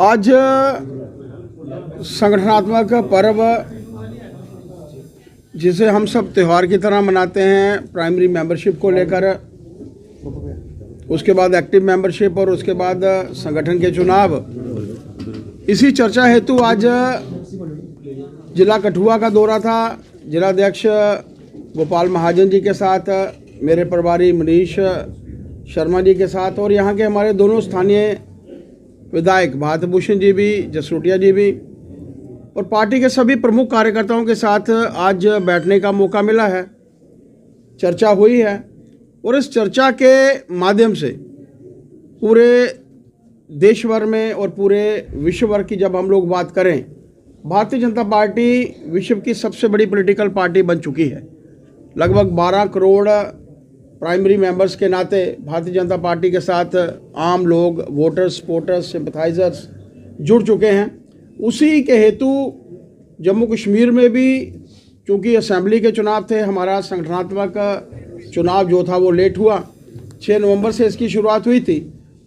आज संगठनात्मक पर्व जिसे हम सब त्यौहार की तरह मनाते हैं, प्राइमरी मेंबरशिप को लेकर, उसके बाद एक्टिव मेंबरशिप और उसके बाद संगठन के चुनाव, इसी चर्चा हेतु आज जिला कठुआ का दौरा था। जिलाध्यक्ष गोपाल महाजन जी के साथ, मेरे प्रभारी मनीष शर्मा जी के साथ और यहाँ के हमारे दोनों स्थानीय विधायक भारत भूषण जी भी, जसरोटिया जी भी और पार्टी के सभी प्रमुख कार्यकर्ताओं के साथ आज बैठने का मौका मिला है। चर्चा हुई है और इस चर्चा के माध्यम से पूरे देश भर में और पूरे विश्व भर की जब हम लोग बात करें, भारतीय जनता पार्टी विश्व की सबसे बड़ी पॉलिटिकल पार्टी बन चुकी है। लगभग 12 करोड़ प्राइमरी मेंबर्स के नाते भारतीय जनता पार्टी के साथ आम लोग, वोटर्स, सपोर्टर्स, सिंपथाइजर्स जुड़ चुके हैं। उसी के हेतु जम्मू कश्मीर में भी चूँकि असेंबली के चुनाव थे, हमारा संगठनात्मक चुनाव जो था वो लेट हुआ। 6 नवंबर से इसकी शुरुआत हुई थी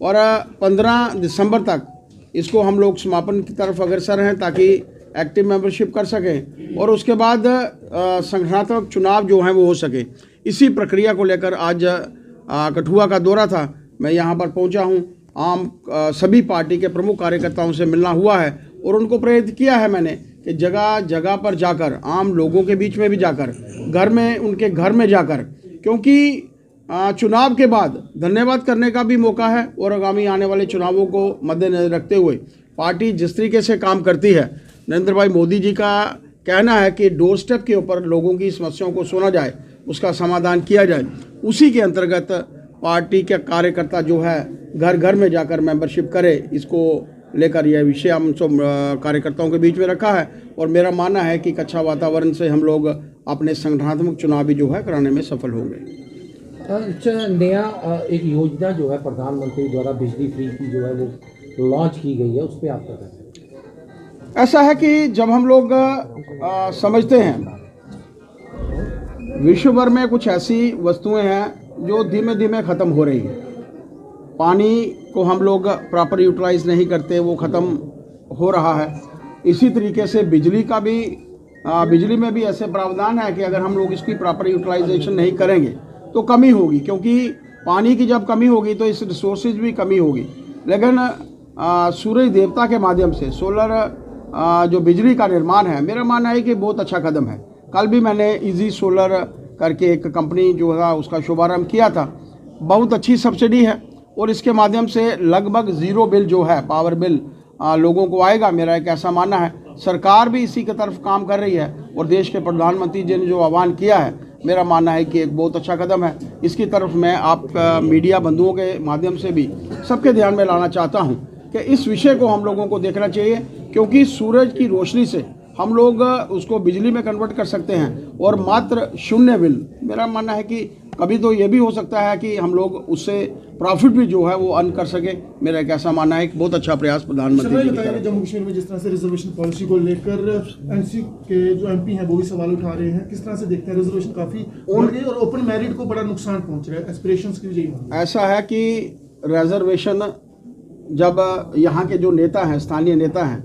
और 15 दिसंबर तक इसको हम लोग समापन की तरफ अग्रसर हैं ताकि एक्टिव मेंबरशिप कर सकें और उसके बाद संगठनात्मक चुनाव जो हैं वो हो सके। इसी प्रक्रिया को लेकर आज कठुआ का दौरा था। मैं यहाँ पर पहुँचा हूँ, सभी पार्टी के प्रमुख कार्यकर्ताओं से मिलना हुआ है और उनको प्रेरित किया है मैंने कि जगह जगह पर जाकर, आम लोगों के बीच में भी जाकर, घर में, उनके घर में जाकर, क्योंकि चुनाव के बाद धन्यवाद करने का भी मौका है और आगामी आने वाले चुनावों को मद्देनजर रखते हुए पार्टी जिस तरीके से काम करती है, नरेंद्र भाई मोदी जी का कहना है कि डोर स्टेप के ऊपर लोगों की समस्याओं को सुना जाए, उसका समाधान किया जाए। उसी के अंतर्गत पार्टी के कार्यकर्ता जो है घर घर में जाकर मेंबरशिप करे, इसको लेकर यह विषय हम सब कार्यकर्ताओं के बीच में रखा है और मेरा मानना है कि अच्छा वातावरण से हम लोग अपने संगठनात्मक चुनाव भी जो है कराने में सफल होंगे। नया एक योजना जो है प्रधानमंत्री द्वारा बिजली फ्री की जो है वो लॉन्च की गई है, उस पर आपका कहना है? ऐसा है कि जब हम लोग समझते हैं विश्व भर में कुछ ऐसी वस्तुएं हैं जो धीमे धीमे ख़त्म हो रही हैं। पानी को हम लोग प्रॉपर यूटिलाइज नहीं करते, वो ख़त्म हो रहा है। इसी तरीके से बिजली का भी, बिजली में भी ऐसे प्रावधान है कि अगर हम लोग इसकी प्रॉपर यूटिलाइजेशन नहीं करेंगे तो कमी होगी, क्योंकि पानी की जब कमी होगी तो इस रिसोर्सेज भी कमी होगी। लेकिन सूरज देवता के माध्यम से सोलर जो बिजली का निर्माण है, मेरा मानना है कि बहुत अच्छा कदम है। कल भी मैंने इजी सोलर करके एक कंपनी जो है उसका शुभारंभ किया था। बहुत अच्छी सब्सिडी है और इसके माध्यम से लगभग ज़ीरो बिल जो है, पावर बिल लोगों को आएगा। मेरा एक ऐसा मानना है। सरकार भी इसी की तरफ काम कर रही है और देश के प्रधानमंत्री जी ने जो आह्वान किया है, मेरा मानना है कि एक बहुत अच्छा कदम है। इसकी तरफ मैं आप मीडिया बंधुओं के माध्यम से भी सबके ध्यान में लाना चाहता हूँ कि इस विषय को हम लोगों को देखना चाहिए, क्योंकि सूरज की रोशनी से हम लोग उसको बिजली में कन्वर्ट कर सकते हैं और मात्र 0 बिल। मेरा मानना है कि कभी तो ये भी हो सकता है कि हम लोग उससे प्रॉफिट भी जो है वो अर्न कर सके। मेरा एक ऐसा मानना है कि बहुत अच्छा प्रयास प्रधानमंत्री जी का। जम्मू कश्मीर में जिस तरह से रिजर्वेशन पॉलिसी को लेकर एनसी के जो एमपी हैं वो भी सवाल उठा रहे हैं, किस तरह से देखते हैं? रिजर्वेशन काफ़ी बढ़ गई और ओपन मैरिट को बड़ा नुकसान पहुँच रहा है, एस्पिरेशंस की यही। ऐसा है कि रिजर्वेशन, जब यहाँ के जो नेता हैं, स्थानीय नेता हैं,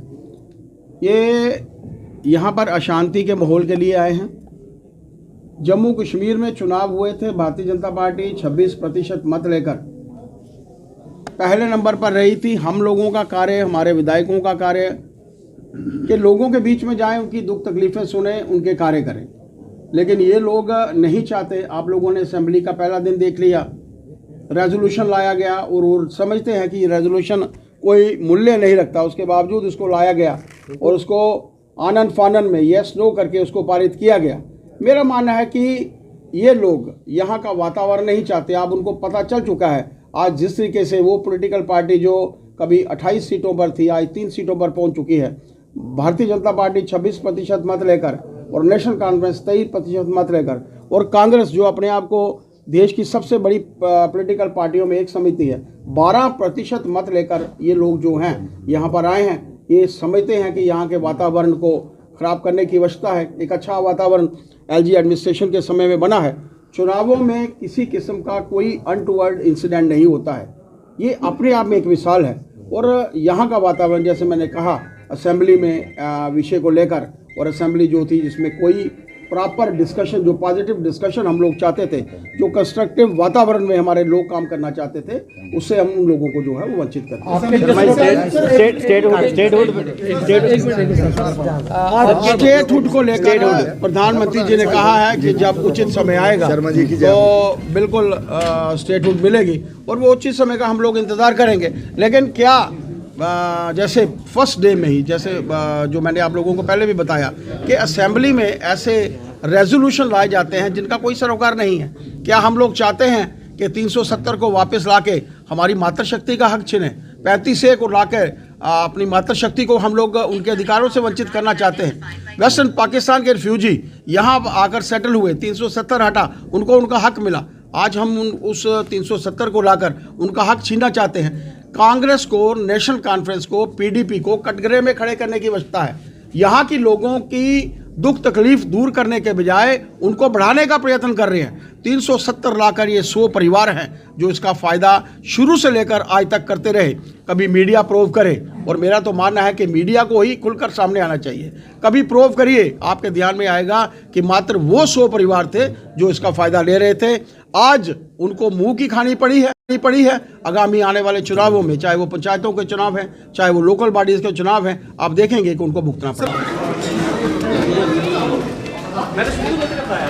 ये यहाँ पर अशांति के माहौल के लिए आए हैं। जम्मू कश्मीर में चुनाव हुए थे, भारतीय जनता पार्टी 26% मत लेकर पहले नंबर पर रही थी। हम लोगों का कार्य, हमारे विधायकों का कार्य कि लोगों के बीच में जाएं, उनकी दुख तकलीफ़ें सुने, उनके कार्य करें। लेकिन ये लोग नहीं चाहते। आप लोगों ने असेंबली का पहला दिन देख लिया, रेजोल्यूशन लाया गया और समझते हैं कि ये रेजोल्यूशन कोई मूल्य नहीं रखता, उसके बावजूद उसको लाया गया और उसको आनन फानन में यस नो करके उसको पारित किया गया। मेरा मानना है कि ये लोग यहाँ का वातावरण नहीं चाहते। अब उनको पता चल चुका है आज जिस तरीके से वो पॉलिटिकल पार्टी जो कभी 28 सीटों पर थी, आज 3 सीटों पर पहुँच चुकी है। भारतीय जनता पार्टी 26% मत लेकर और नेशनल कॉन्फ्रेंस 23% मत लेकर और कांग्रेस जो अपने आप को देश की सबसे बड़ी पॉलिटिकल पार्टियों में एक समिति है, 12% मत लेकर ये लोग जो हैं यहाँ पर आए हैं। ये समझते हैं कि यहाँ के वातावरण को ख़राब करने की आवश्यकता है। एक अच्छा वातावरण एलजी एडमिनिस्ट्रेशन के समय में बना है। चुनावों में किसी किस्म का कोई अनटूवर्ड इंसिडेंट नहीं होता है। ये अपने आप में एक मिसाल है और यहाँ का वातावरण, जैसे मैंने कहा, असेंबली में विषय को लेकर, और असेंबली जो थी जिसमें कोई प्रॉपर डिस्कशन, जो पॉजिटिव डिस्कशन हम लोग चाहते थे, जो कंस्ट्रक्टिव वातावरण में हमारे लोग काम करना चाहते थे, उससे हम उन लोगों को जो है वो वंचित करते हैं। स्टेटहुड को लेकर प्रधानमंत्री जी ने कहा है कि जब उचित समय आएगा तो बिल्कुल स्टेटहुड मिलेगी, और वो उचित समय का हम लोग इंतजार करेंगे। लेकिन क्या जैसे फर्स्ट डे में ही, जैसे जो मैंने आप लोगों को पहले भी बताया कि असेंबली में ऐसे रेजोल्यूशन लाए जाते हैं जिनका कोई सरोकार नहीं है। क्या हम लोग चाहते हैं कि 370 को वापस लाके हमारी मातृशक्ति का हक छीने, 35A को लाकर अपनी मातृशक्ति को हम लोग उनके अधिकारों से वंचित करना चाहते हैं। वेस्टर्न पाकिस्तान के रिफ्यूजी यहाँ आकर सेटल हुए, 370 हटा, उनको उनका हक मिला। आज हम उस 370 को लाकर उनका हक छीनना चाहते हैं। कांग्रेस को, नेशनल कॉन्फ्रेंस को, PDP को कटघरे में खड़े करने की आवश्यकता है। यहाँ की लोगों की दुख तकलीफ दूर करने के बजाय उनको बढ़ाने का प्रयत्न कर रहे हैं। 370 लाकर ये 100 परिवार हैं जो इसका फ़ायदा शुरू से लेकर आज तक करते रहे। कभी मीडिया प्रूव करे, और मेरा तो मानना है कि मीडिया को ही खुलकर सामने आना चाहिए। कभी प्रूव करिए, आपके ध्यान में आएगा कि मात्र वो 100 परिवार थे जो इसका फ़ायदा ले रहे थे। आज उनको मुंह की खानी पड़ी है। आगामी आने वाले चुनावों में, चाहे वो पंचायतों के चुनाव हैं, चाहे वो लोकल बॉडीज़ के चुनाव हैं, आप देखेंगे कि उनको भुगतना पड़ेगा। मैंने शुरू में बताया